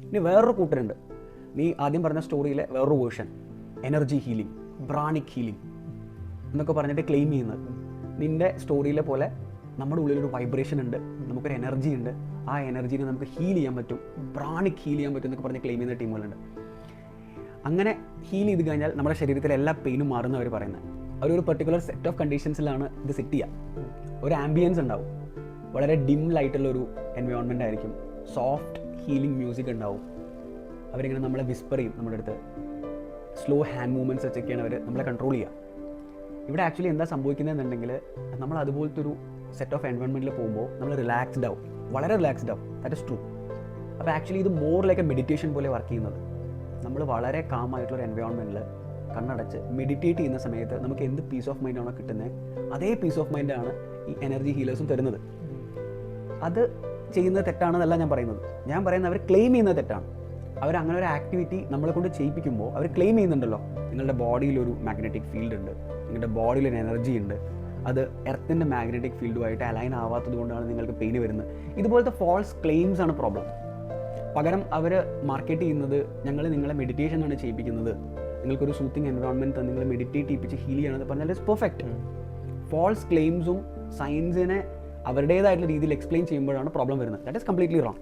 ഇനി വേറൊരു കൂട്ടരുണ്ട്, നീ ആദ്യം പറഞ്ഞ സ്റ്റോറിയിലെ വേറൊരു version, energy healing, pranic healing എന്നൊക്കെ പറഞ്ഞിട്ട് ക്ലെയിം ചെയ്യുന്നത്. നിൻ്റെ സ്റ്റോറിയിലെ പോലെ നമ്മുടെ ഉള്ളിലൊരു വൈബ്രേഷൻ ഉണ്ട്, നമുക്കൊരു എനർജി ഉണ്ട്, ആ എനർജീനെ നമുക്ക് ഹീൽ ചെയ്യാൻ പറ്റും, പ്രാണിക് ഹീൽ ചെയ്യാൻ പറ്റും എന്നൊക്കെ പറഞ്ഞ് ക്ലെയിം ചെയ്യുന്ന ടീമുകളുണ്ട്. അങ്ങനെ ഹീൽ ചെയ്ത് കഴിഞ്ഞാൽ നമ്മുടെ ശരീരത്തിലെ എല്ലാ പെയിനും മാറുന്ന അവർ പറയുന്നത്. അവരൊരു പെർട്ടിക്കുലർ സെറ്റ് ഓഫ് കണ്ടീഷൻസിലാണ് ഇത് സെറ്റ് ചെയ്യുക. ഒരു ആംബിയൻസ് ഉണ്ടാവും, വളരെ ഡിം ലൈറ്റുള്ളൊരു എൻവയോൺമെൻ്റ് ആയിരിക്കും, സോഫ്റ്റ് ഹീലിംഗ് മ്യൂസിക് ഉണ്ടാവും. അവരിങ്ങനെ നമ്മളെ വിസ്പർ ചെയ്യും, നമ്മുടെ അടുത്ത് സ്ലോ ഹാൻഡ് മൂവ്മെൻറ്റ്സ് വെച്ചൊക്കെയാണ് അവർ നമ്മളെ കൺട്രോൾ ചെയ്യുക. ഇവിടെ ആക്ച്വലി എന്താ സംഭവിക്കുന്നതെന്നുണ്ടെങ്കിൽ നമ്മൾ അതുപോലത്തെ ഒരു സെറ്റ് ഓഫ് എൻവയോൺമെൻറ്റിൽ പോകുമ്പോൾ നമ്മൾ റിലാക്സ്ഡ് ആവും, വളരെ റിലാക്സ്ഡ് ആവും. That is true. അപ്പോൾ ആക്ച്വലി ഇത് മോർ ലൈക്ക് എ മെഡിറ്റേഷൻ പോലെ വർക്ക് ചെയ്യുന്നത്. നമ്മൾ വളരെ കാം ആയിട്ടുള്ളൊരു എൻവയോൺമെൻറ്റിൽ കണ്ണടച്ച് മെഡിറ്റേറ്റ് ചെയ്യുന്ന സമയത്ത് നമുക്ക് എന്ത് പീസ് ഓഫ് മൈൻഡാണോ കിട്ടുന്നത്, അതേ പീസ് ഓഫ് മൈൻഡാണ് ഈ എനർജി ഹീലേഴ്സും തരുന്നത്. അത് ചെയ്യുന്നത് തെറ്റാണെന്നല്ല ഞാൻ പറയുന്നത്. ഞാൻ പറയുന്നത് അവർ ക്ലെയിം ചെയ്യുന്നത് തെറ്റാണ്. അവരങ്ങനെ ഒരു ആക്ടിവിറ്റി നമ്മളെ കൊണ്ട് ചെയ്യിപ്പിക്കുമ്പോൾ അവർ ക്ലെയിം ചെയ്യുന്നുണ്ടല്ലോ, നിങ്ങളുടെ ബോഡിയിലൊരു മാഗ്നറ്റിക് ഫീൽഡ് ഉണ്ട്, നിങ്ങളുടെ ബോഡിയിലൊരു എനർജി ഉണ്ട്, അത് എർത്തിൻ്റെ മാഗ്നറ്റിക് ഫീൽഡുമായിട്ട് അലൈൻ ആവാത്തത് കൊണ്ടാണ് നിങ്ങൾക്ക് പെയിൻ വരുന്നത്. ഇതുപോലത്തെ ഫോൾസ് ക്ലെയിംസ് ആണ് പ്രോബ്ലം. പകരം അവർ മാർക്കറ്റ് ചെയ്യുന്നത് ഞങ്ങൾ നിങ്ങളെ മെഡിറ്റേഷനാണ് ചെയ്യിപ്പിക്കുന്നത്, നിങ്ങൾക്കൊരു സൂത്തിങ് എൻവയോൺമെൻറ്റ് നിങ്ങൾ മെഡിറ്റേറ്റ് ചെയ്യിപ്പിച്ച് ഹീൽ ചെയ്യണമെന്ന് പറഞ്ഞാൽ ഇറ്റ്സ് പെർഫെക്റ്റ്. ഫോൾസ് ക്ലെയിംസും സയൻസിനെ അവരുടേതായിട്ടുള്ള രീതിയിൽ എക്സ്പ്ലെയിൻ ചെയ്യുമ്പോഴാണ് പ്രോബ്ലം വരുന്നത്. That is completely wrong.